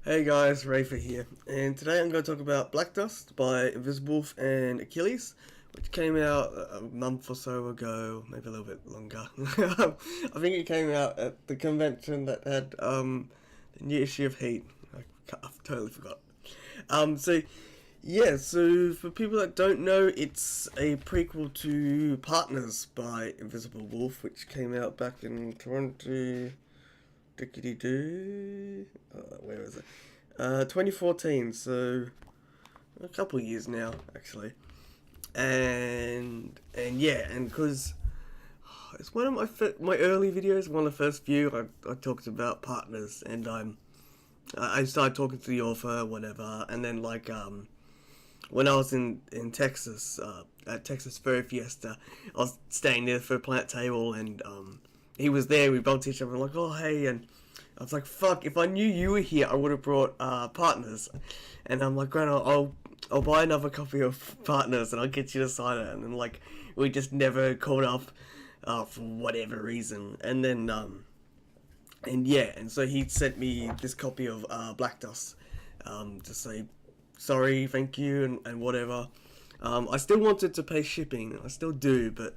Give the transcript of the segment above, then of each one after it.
Hey guys, Reyfar here, and today I'm going to talk about Black Dust by Invisiblewolf and Achilles, which came out a month or so ago, maybe a little bit longer. I think it came out at the convention that had the new issue of Heat. I've totally forgot. So yeah, so for people that don't know, it's a prequel to Partners by Invisiblewolf, which came out back in Toronto. Where is it? 2014, so a couple of years now, actually. And yeah, and because it's one of my early videos, one of the first few I talked about Partners, and I started talking to the author, whatever, and then when I was in Texas, at Texas Furry Fiesta, I was staying there for a plant table, and he was there. We bumped each other, like, oh hey, and I was like, fuck, if I knew you were here, I would have brought Partners. And I'm like, Grant, I'll buy another copy of Partners and I'll get you to sign it. And then we just never caught up for whatever reason. And then and yeah, and so he sent me this copy of Black Dust to say sorry, thank you, and whatever. I still wanted to pay shipping, I still do, but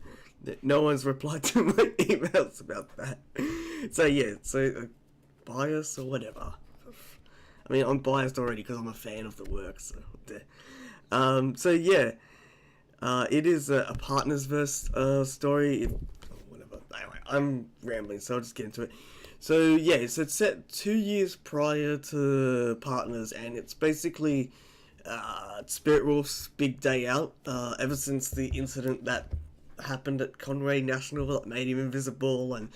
no one's replied to my emails about that. So yeah, bias or whatever. I mean, I'm biased already because I'm a fan of the work. So yeah, it is a Partners verse story. Whatever. Anyway, I'm rambling, so I'll just get into it. So yeah, so it's set 2 years prior to Partners, and it's basically Spiritwolf's big day out. Ever since the incident that happened at Conway National that made him invisible and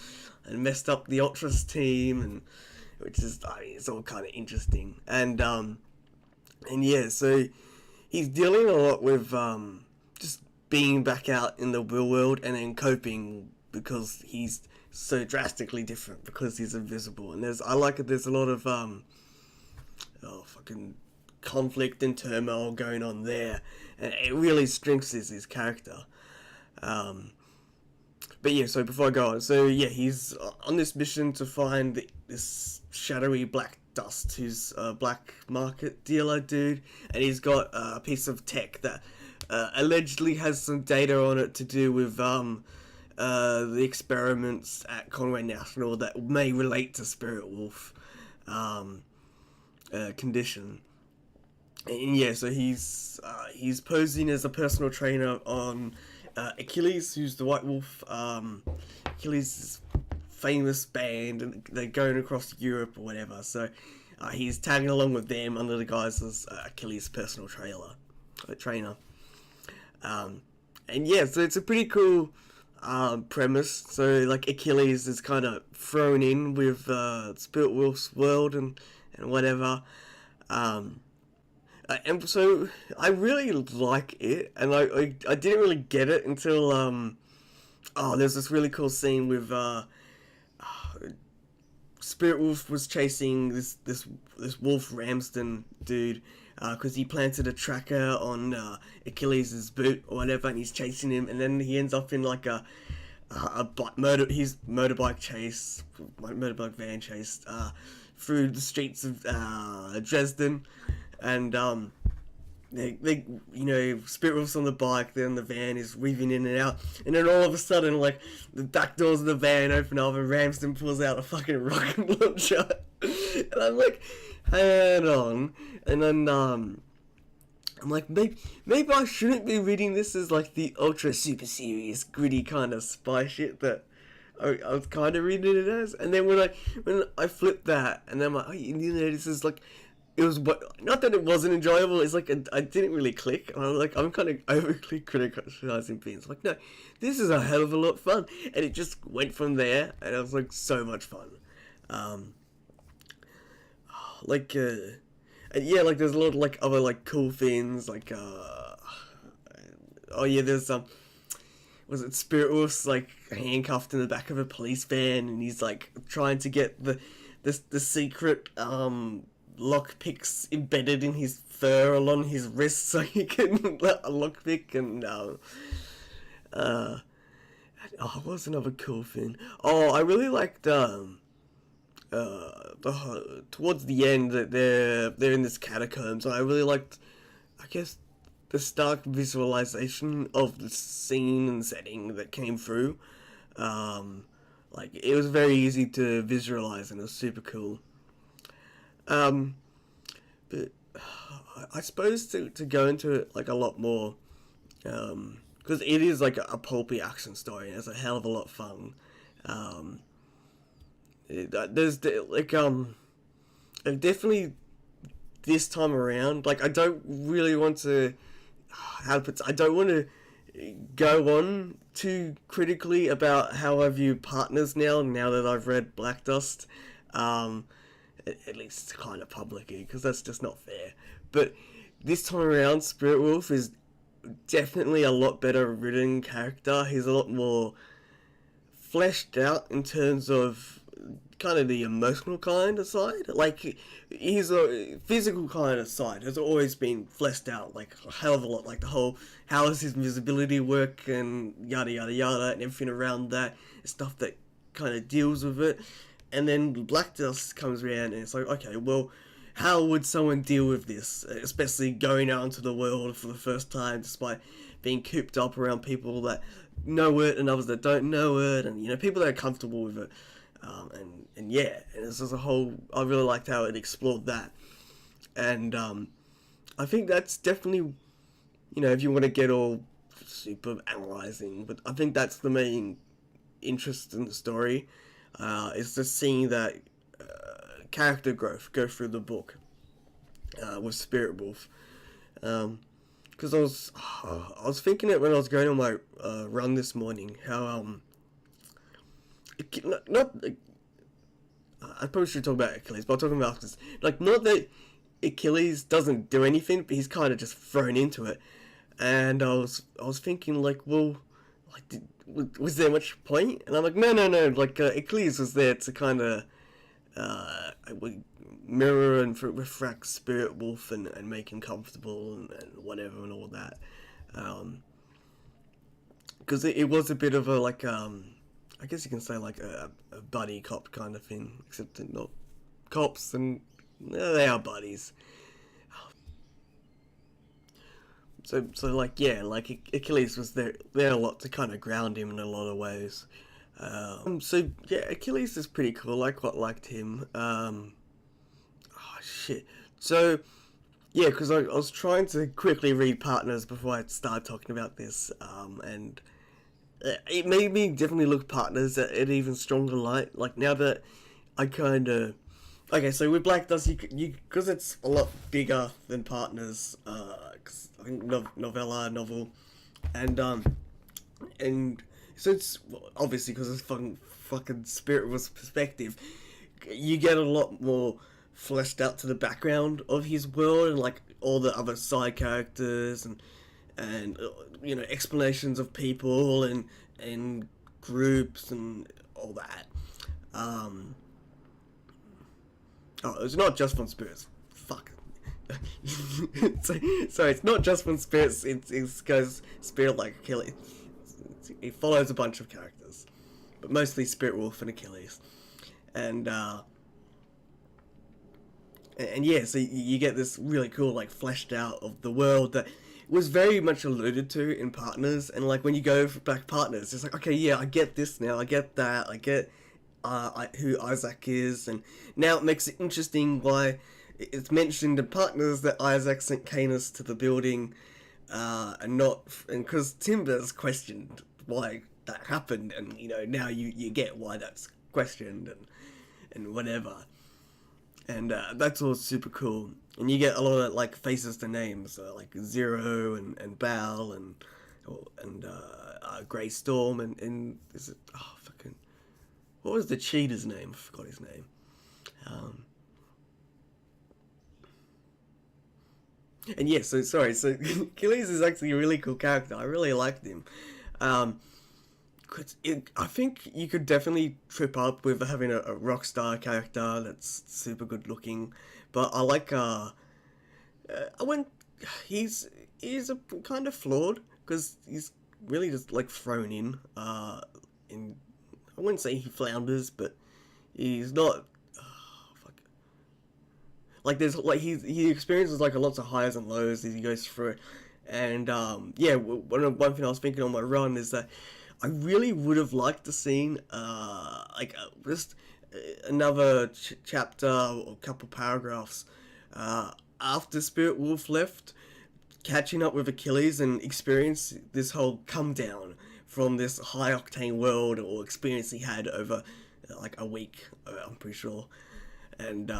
messed up the Ultras team, and which is, I mean, it's all kind of interesting. And yeah, so he's dealing a lot with just being back out in the real world and then coping because he's so drastically different because he's invisible. And there's a lot of fucking conflict and turmoil going on there, and it really strengthens his character. But yeah, so before I go on, so yeah, he's on this mission to find this shadowy Black Dust, who's a black market dealer dude, and he's got a piece of tech that allegedly has some data on it to do with the experiments at Conway National that may relate to Spiritwolf condition. And yeah, so he's posing as a personal trainer on Achilles, who's the White Wolf. Achilles' famous band, and they're going across Europe or whatever. So he's tagging along with them under the guise as Achilles' personal trainer. And yeah, so it's a pretty cool premise. So like Achilles is kind of thrown in with Spiritwolf's world and whatever. And so I really like it, and I didn't really get it until there's this really cool scene with Spiritwolf was chasing this Wolf Ramsden dude because he planted a tracker on Achilles' boot or whatever, and he's chasing him, and then he ends up in like his motorbike van chase through the streets of Dresden. And they Spiritwolf's on the bike, then the van is weaving in and out, and then all of a sudden, like, the back doors of the van open up and Ramsden pulls out a fucking rocket launcher, and I'm like, hang on, and then I'm like, maybe I shouldn't be reading this as like the ultra super serious gritty kind of spy shit that I was kind of reading it as, and then when I flipped that, and then I'm like, oh, this is like. It was, not that it wasn't enjoyable, it's like I didn't really click. I'm kind of overly criticizing things. Like, no, this is a hell of a lot of fun. And it just went from there, and it was like so much fun. And yeah, like there's a lot of like other like cool things, like there's was it Spiritwolf's like handcuffed in the back of a police van, and he's like trying to get the secret lockpicks embedded in his fur along his wrist so he can lockpick. And what was another cool thing? I really liked towards the end that they're in this catacombs. I really liked, I guess, the stark visualization of the scene and setting that came through. Like, it was very easy to visualize and it was super cool. But I suppose to go into it like a lot more, because it is like a pulpy action story and it's a hell of a lot of fun. There's definitely this time around, like, I don't really want to, I don't want to go on too critically about how I view partners now that I've read Black Dust, at least kind of publicly, because that's just not fair. But this time around, Spiritwolf is definitely a lot better written character. He's a lot more fleshed out in terms of kind of the emotional kind of side. Like, he's a physical kind of side has always been fleshed out like a hell of a lot. Like the whole, how does his invisibility work and yada yada yada and everything around that, stuff that kind of deals with it. And then Black Dust comes around and it's like, okay, well, how would someone deal with this, especially going out into the world for the first time despite being cooped up around people that know it and others that don't know it, and, you know, people that are comfortable with it. And yeah, and it's just a whole, I really liked how it explored that. And I think that's definitely, you know, if you want to get all super analyzing, but I think that's the main interest in the story, is just seeing that character growth go through the book with Spiritwolf. Because I was thinking it when I was going on my run this morning, how I probably should talk about Achilles, but I'll talk about this. Like, not that Achilles doesn't do anything, but he's kind of just thrown into it. And I was thinking, like, well, like, was there much point? And I'm like, no. Like, Achilles was there to kind of mirror and refract Spiritwolf and make him comfortable and whatever and all that. Because it was a bit of a, like, I guess you can say like a buddy cop kind of thing, except they're not cops and they are buddies. So like, yeah, like Achilles was there a lot to kind of ground him in a lot of ways. So yeah, Achilles is pretty cool. I quite liked him. Oh shit. So yeah, because I was trying to quickly read Partners before I started talking about this, and it made me definitely look Partners at an even stronger light. Like, now that I kind of, okay, so with Black Dust, you because it's a lot bigger than Partners, cause I think novel, and so it's obviously because it's fucking Spirit's perspective, you get a lot more fleshed out to the background of his world and like all the other side characters and you know, explanations of people and groups and all that. It's not just from spirits. Fuck. so it's not just from spirits. It's goes spirit like Achilles. It follows a bunch of characters, but mostly Spiritwolf and Achilles, and yeah, so you get this really cool, like, fleshed out of the world that was very much alluded to in Partners, and like when you go for Black Partners, it's like, okay, yeah, I get this now, I get that, I get who Isaac is, and now it makes it interesting why it's mentioned in Partners that Isaac sent Canis to the building, and because Timber's questioned why that happened, and you know, now you get why that's questioned and whatever. And that's all super cool. And you get a lot of like faces to names, like Zero and Bal and Grey Storm and is it fucking, what was the cheater's name? I forgot his name. And yeah, so Achilles is actually a really cool character. I really liked him. I think you could definitely trip up with having a rock star character that's super good looking, but I like he's a kind of flawed because he's really just like thrown in I wouldn't say he flounders, but he's not like there's like he experiences like lots of highs and lows as he goes through it. And yeah, one thing I was thinking on my run is that I really would have liked to seen just another chapter or couple paragraphs after Spiritwolf left, catching up with Achilles and experience this whole come down from this high octane world or experience he had over like a week, I'm pretty sure. And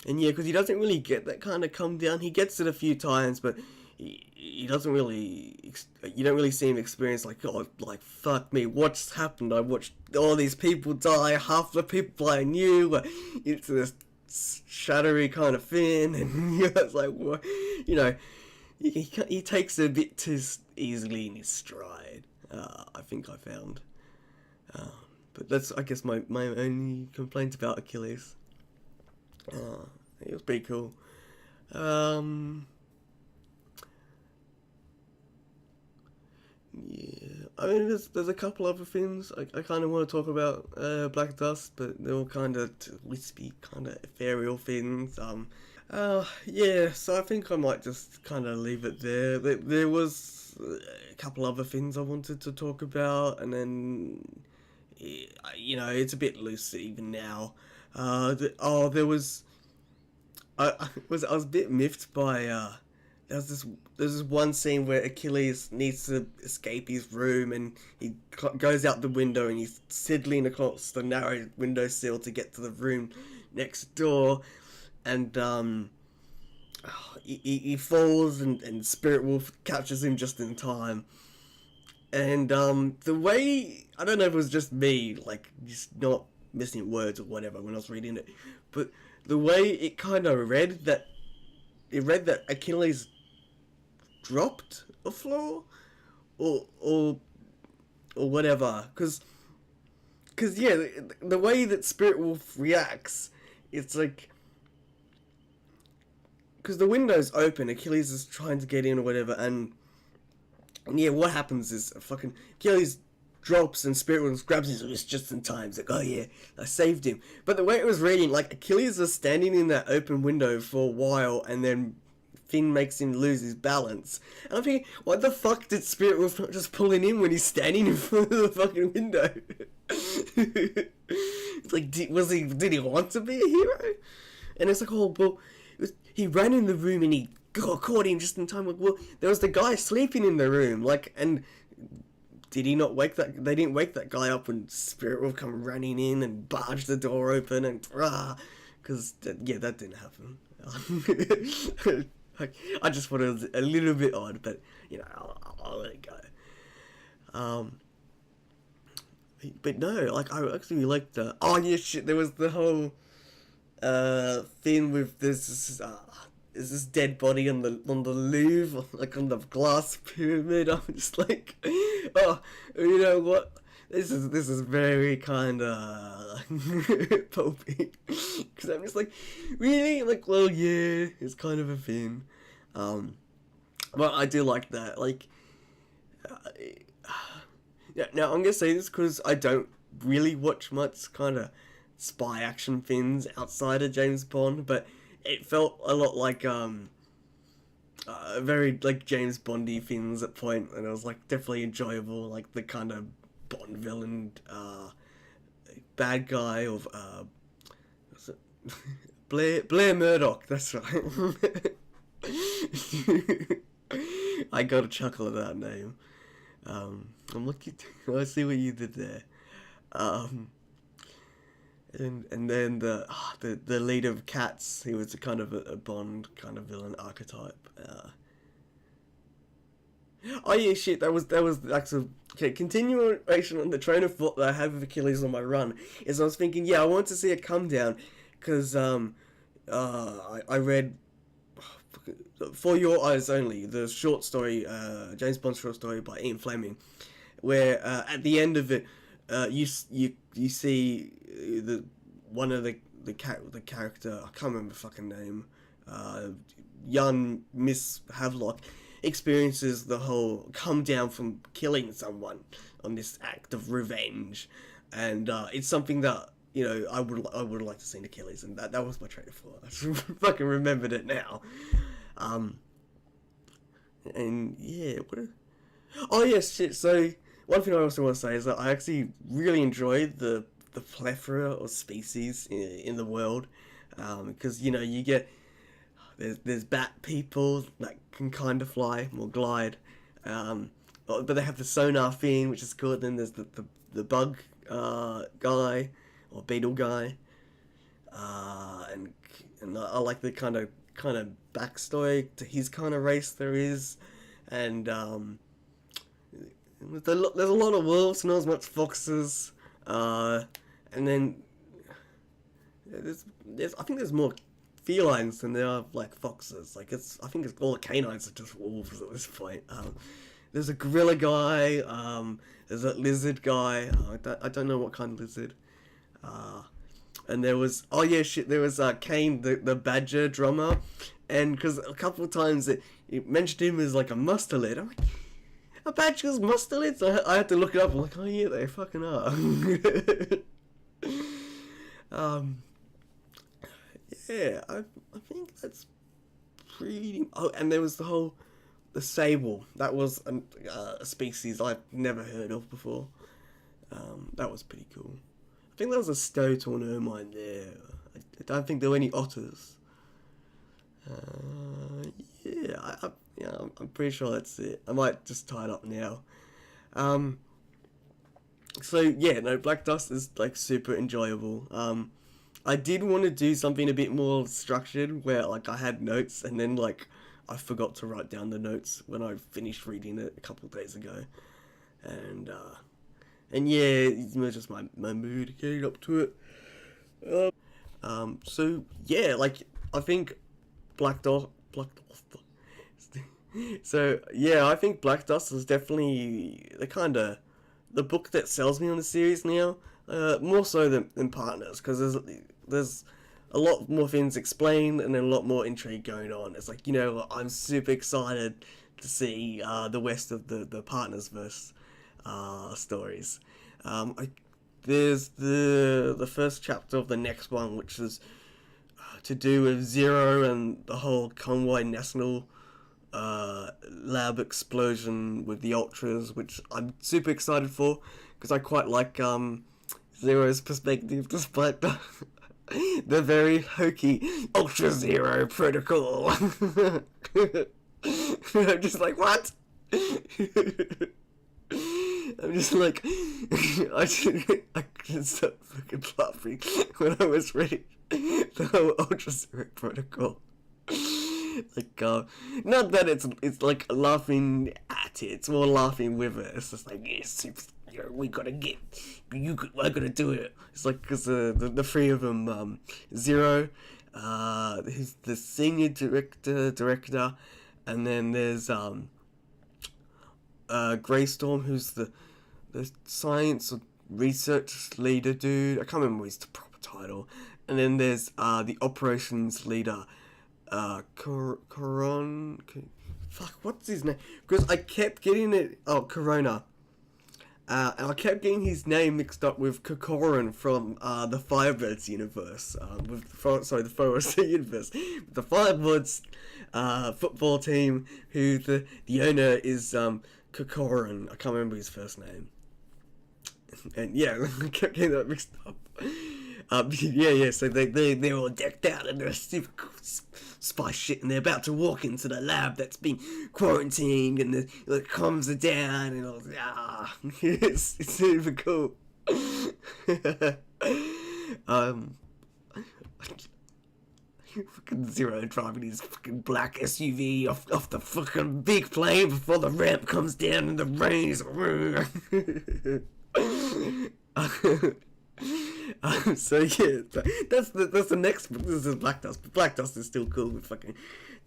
yeah, because he doesn't really get that kind of come down. He gets it a few times, but he doesn't really, you don't really see him experience like, oh, like, fuck me, what's happened? I watched all these people die, half the people I knew, it's this shuddery kind of thing, and it's like, what, you know, he takes it a bit too easily in his stride, I think I found. But that's, I guess, my only complaint about Achilles. It was pretty cool. Yeah, I mean, there's a couple other things I kind of want to talk about Black Dust, but they're all kind of wispy, kind of ethereal things. Yeah, so I think I might just kind of leave it there. There was a couple other things I wanted to talk about, and then, you know, it's a bit loose even now. There was, I was a bit miffed by, there's this one scene where Achilles needs to escape his room, and he goes out the window and he's sidling across the narrow windowsill to get to the room next door, and he falls, and Spiritwolf captures him just in time. And the way, I don't know if it was just me, like, just not missing words or whatever when I was reading it, but the way it kind of read that Achilles dropped a floor or whatever, because yeah, the way that Spiritwolf reacts, it's like, because the window's open, Achilles is trying to get in or whatever, and yeah, what happens is fucking Achilles drops and Spiritwolf grabs his wrist just in time. It's like, oh yeah, I saved him. But the way it was reading, like, Achilles was standing in that open window for a while, and then Finn makes him lose his balance. And I'm thinking, what the fuck did Spiritwolf not just pull him in when he's standing in front of the fucking window? It's like, did he want to be a hero? And it's like, oh, well, he ran in the room and he caught him just in time. Like, well, there was the guy sleeping in the room, like, and did he not wake that? They didn't wake that guy up when Spiritwolf come running in and barge the door open and because yeah, that didn't happen. I just thought it was a little bit odd, but you know, I'll let it go. But no, like, I actually liked the. Oh yeah, shit! There was the whole thing with this dead body on the Louvre, like on the glass pyramid. I'm just like, oh, you know what? This is very kind of pulpy, because I'm just like, really, like, well, yeah, it's kind of a thing, but I do like that. Like, yeah. Now I'm gonna say this because I don't really watch much kind of spy action things outside of James Bond, but it felt a lot like very like James Bondy things at point, and it was like definitely enjoyable, like the kind of Bond villain bad guy of what's it? Blair Murdoch, that's right. I got a chuckle at that name. I'm looking I see what you did there. And then the leader of Cats, he was a kind of a Bond kind of villain archetype. Oh yeah, shit, that was actually, okay, continuation on the train of thought that I have with Achilles on my run, is I was thinking, yeah, I want to see it come down, because I read For Your Eyes Only, the short story, James Bond short story by Ian Fleming, where at the end of it, you see one of the character, I can't remember the fucking name, young Miss Havelock, experiences the whole come down from killing someone on this act of revenge, and it's something that, you know, I would like to see Achilles, and that was my train of thought. I just fucking remembered it now. And yeah, oh yes, shit. So one thing I also want to say is that I actually really enjoyed the plethora of species in the world, because you know you get there's bat people that can kind of fly or glide, but they have the sonar fin, which is good. Then there's the bug guy or beetle guy, and I like the kind of backstory to his kind of race there is, and there's a lot of wolves, not as much foxes, and then there's I think there's more felines than there are like foxes. Like I think it's all the canines are just wolves at this point. There's a gorilla guy. There's a lizard guy. I don't know what kind of lizard. And there was there was Kane, the badger drummer, and because a couple of times it mentioned him as like a mustelid. I'm like, a badger's mustelid? So I had to look it up. I'm like, oh yeah, they fucking are. Yeah, I think that's pretty. Oh, and there was the sable. That was a species I've never heard of before. That was pretty cool. I think there was a stoat or an ermine there. I don't think there were any otters. I'm pretty sure that's it. I might just tie it up now. So yeah, no, Black Dust is like super enjoyable. I did want to do something a bit more structured where like I had notes and then like I forgot to write down the notes when I finished reading it a couple of days ago. And yeah, it's just my mood getting up to it. So yeah, like I think Black Dust. So yeah, I think Black Dust is definitely the book that sells me on the series now. More so than Partners, because there's a lot more things explained and then a lot more intrigue going on. It's like, you know, I'm super excited to see the rest of the Partners verse stories. There's the first chapter of the next one, which is to do with Zero and the whole Conway National lab explosion with the Ultras, which I'm super excited for because I quite like Zero's perspective, despite the very hokey Ultra Zero protocol. I'm just like, what? I'm just like, I couldn't stop fucking laughing when I was reading the whole Ultra Zero protocol. Like, not that it's like laughing at it, it's more laughing with it. It's just like, yes, we gotta get, I gotta do it. It's like, because the three of them, Zero, who's the senior director, and then there's, Greystorm, who's the science or research leader dude. I can't remember his proper title. And then there's, the operations leader, fuck, what's his name? Because I kept getting it, Corona. And I kept getting his name mixed up with Kokorin from, the Firebirds universe. The Firebirds universe. The Firebirds, football team, who the owner is, Kokorin. I can't remember his first name. And yeah, I kept getting that mixed up. So they're all decked out in their super cool spy shit, and they're about to walk into the lab that's been quarantined, and the comms are down, and all it's super cool. Fucking Zero driving his fucking black SUV off the fucking big plane before the ramp comes down and the rain is so yeah, that's the next book. This is Black Dust, but Black Dust is still cool with fucking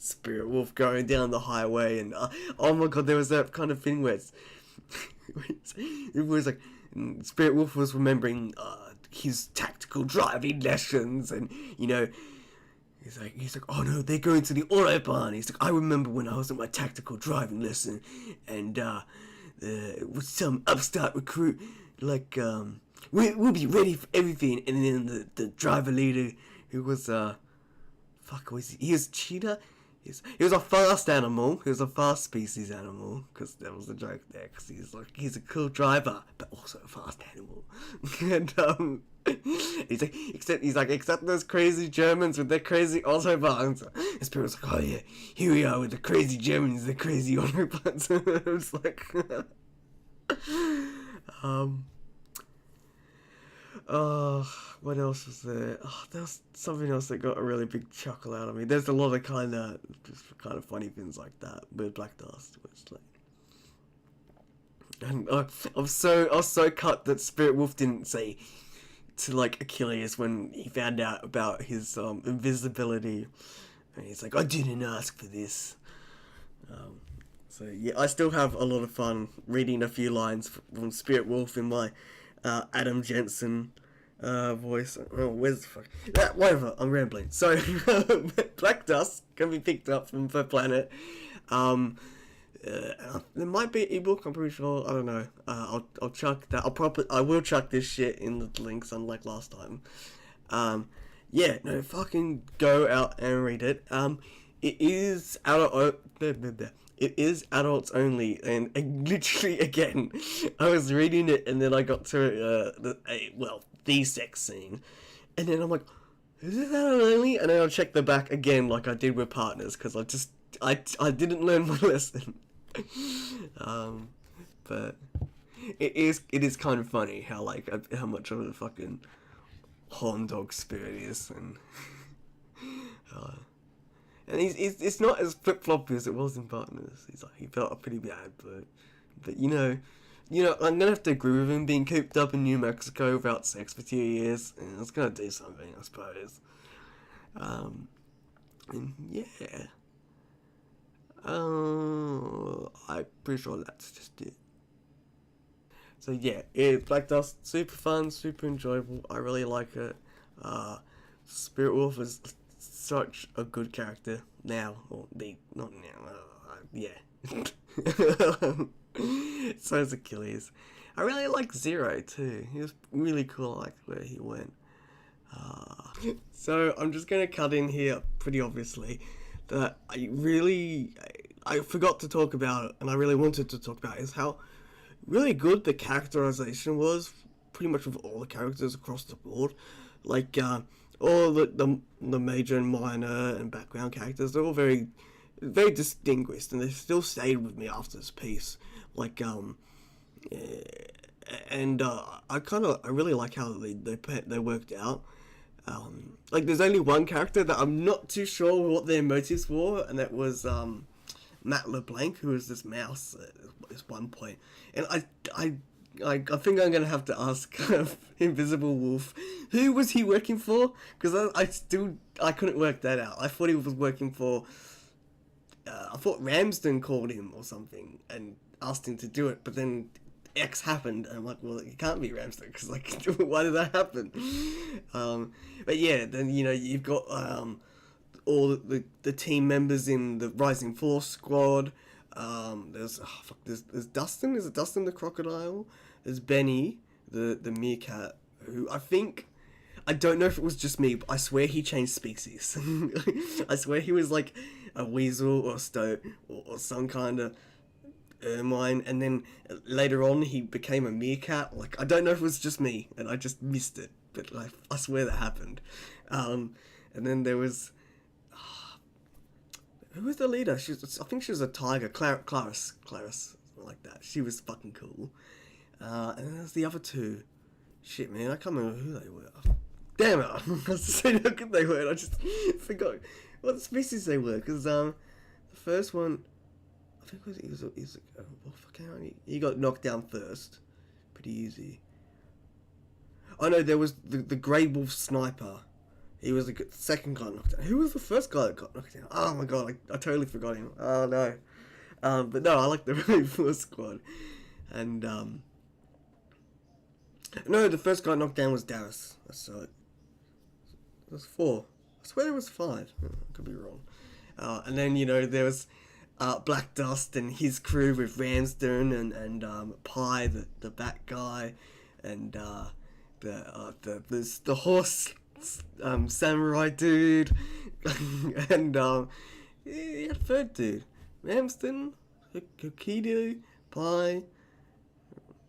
Spiritwolf going down the highway, and oh my god, there was that kind of thing where it was like Spiritwolf was remembering his tactical driving lessons, and you know, he's like, oh no, they're going to the Autobahn. He's like, I remember when I was at my tactical driving lesson, and it was some upstart recruit like we'll be ready for everything. And then the driver leader, who was he was cheetah. He was a fast animal. He was a fast species animal, because that was the joke there. Because he's a cool driver, but also a fast animal. And except those crazy Germans with their crazy autobahns. His parents like, oh yeah, here we are with the crazy Germans, the crazy autobahns. It was like, what else was there? Oh, there was something else that got a really big chuckle out of me. There's a lot of kind of funny things like that with Black Dust. Which, like, and I was so cut that Spiritwolf didn't say to like Achilles when he found out about his invisibility, and he's like, I didn't ask for this. So yeah, I still have a lot of fun reading a few lines from Spiritwolf in my Adam Jensen voice. Oh, where's the fuck? Whatever, I'm rambling. So, Black Dust can be picked up from the planet. There might be an ebook, I'm pretty sure. I don't know. I'll chuck that. I will chuck this shit in the links, unlike last time. Yeah, no, fucking go out and read it. It is it is adults only, and literally again, I was reading it and then I got to the sex scene, and then I'm like, is it adult only? And then I'll check the back again, like I did with Partners, because I didn't learn my lesson. But it is kind of funny how much of a fucking horn dog spirit is, and and it's not as flip floppy as it was in Partners. He felt pretty bad, but you know, I'm gonna have to agree with him. Being cooped up in New Mexico without sex for 2 years, and it's gonna do something, I suppose. And yeah. I'm pretty sure that's just it. So yeah, Black Dust, super fun, super enjoyable. I really like it. Spiritwolf is such a good character now, not now. Yeah. So is Achilles. I really like Zero too. He was really cool. I liked where he went. So I'm just gonna cut in here, pretty obviously, that I forgot to talk about, and I really wanted to talk about, is how really good the characterization was, pretty much with all the characters across the board. Like, all the major and minor and background characters, they're all very, very distinguished, and they still stayed with me after this piece. Like, I really like how they worked out. Like, there's only one character that I'm not too sure what their motives were, and that was Matt LeBlanc, who was this mouse at one point. And I think I'm gonna have to ask Invisiblewolf, who was he working for? Because I couldn't work that out. I thought he was working for. I thought Ramsden called him or something and asked him to do it, but then X happened, and I'm like, well, it can't be Ramsden, because like, why did that happen? But yeah, then you've got all the team members in the Rising Force squad. There's Dustin. Is it Dustin the crocodile? There's Benny, the meerkat, who I don't know if it was just me, but I swear he changed species. I swear he was like a weasel or stoat or some kind of ermine, and then later on he became a meerkat. Like, I don't know if it was just me and I just missed it, but I swear that happened. And then there was who was the leader? I think she was a tiger, Clarice, something like that. She was fucking cool. And then there's the other two. Shit, man, I can't remember who they were. Damn it! I was saying how good they were, and I just forgot what species they were. Because the first one, I think he got knocked down first, pretty easy. Oh no, there was the Grey Wolf sniper. He was the second guy knocked down. Who was the first guy that got knocked down? Oh my god, I totally forgot him. Oh no. But no, I like the very first squad. And no, the first guy knocked down was Darius. So it was 4. I swear there was 5. I could be wrong. And then there was Black Dust and his crew with Ramsden and Pi, the bat guy, and the horse samurai dude, and he had a third dude, Ramsden, Hokkaido, Pie,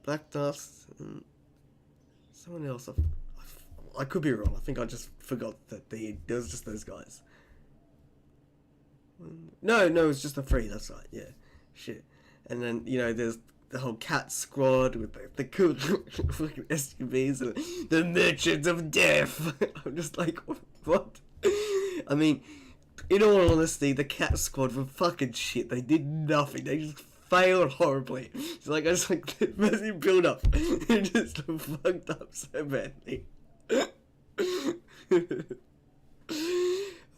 Black Dust, and someone else. I could be wrong. I think I just forgot that there was just those guys. No, it was just the three. That's right. Yeah, shit. And then there's the whole cat squad with the cool fucking SUVs and the Merchants of Death. I'm just like, what? I mean, in all honesty, the cat squad were fucking shit. They did nothing. They just failed horribly. It's like, I just like the massive build up. It just fucked up so badly.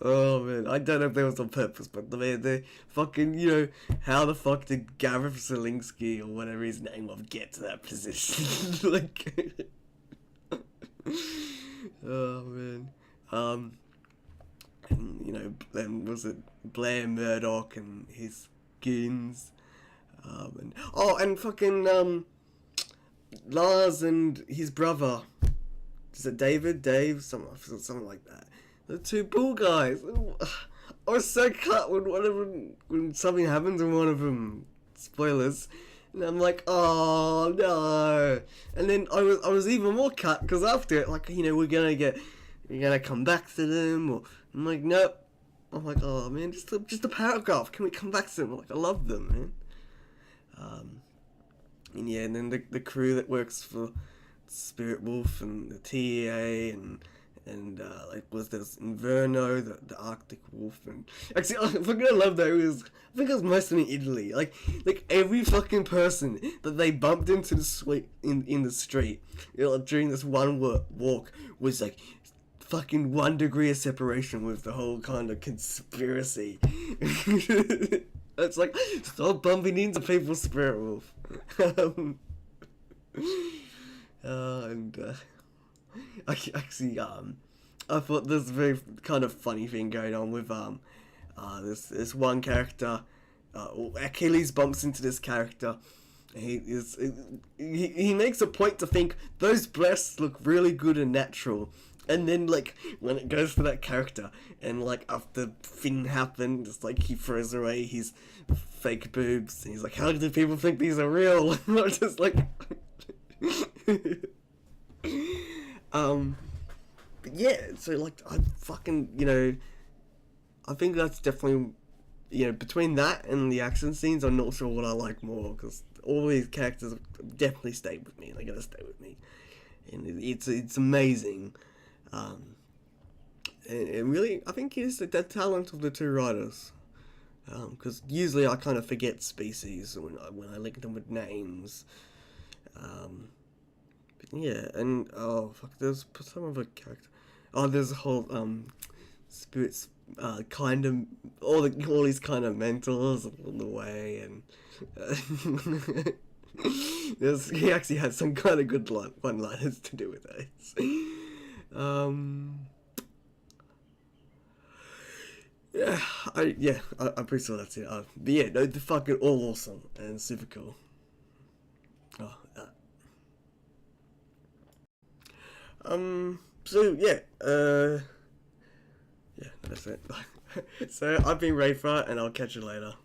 Oh man, I don't know if that was on purpose, but the fucking, how the fuck did Gareth Zelinsky or whatever his name was get to that position? Like, oh man, and then was it Blair Murdoch and his skins, and fucking Lars and his brother, is it Dave, something like that. The two bull guys. I was so cut when one of them, when something happens and one of them, spoilers, and I'm like, oh no. And then I was even more cut because after it, like, we're gonna come back to them, or I'm like, nope. I'm like, oh man, just a paragraph. Can we come back to them? Like, I love them, man. And yeah, and then the crew that works for Spiritwolf and the TEA and there's Inverno, the Arctic Wolf, and actually I fucking love that I think it was mostly in Italy. Like every fucking person that they bumped into in the street, during this one walk was like fucking 1 degree of separation with the whole kind of conspiracy. It's like, stop bumping into people, Spiritwolf. Actually, I thought there's a very kind of funny thing going on with this one character. Achilles bumps into this character. He makes a point to think those breasts look really good and natural, and then like when it goes for that character, and like after the thing happened, it's like he throws away his fake boobs, and he's like, "How do people think these are real?" And I'm just like. But yeah, so like I fucking I think that's definitely between that and the action scenes, I'm not sure what I like more, because all these characters definitely stayed with me. They're gonna stay with me, and it's amazing. And really, I think it's the talent of the two writers. Because usually I kind of forget species when I link them with names. Yeah, and there's some other character. Oh, there's a whole spirits kind of all these kind of mentors along the way, and he actually had some kind of good one-liners to do with those. I'm pretty sure that's it. But yeah, no, they're fucking all awesome and super cool. So yeah, that's it. So I've been Reyfar, and I'll catch you later.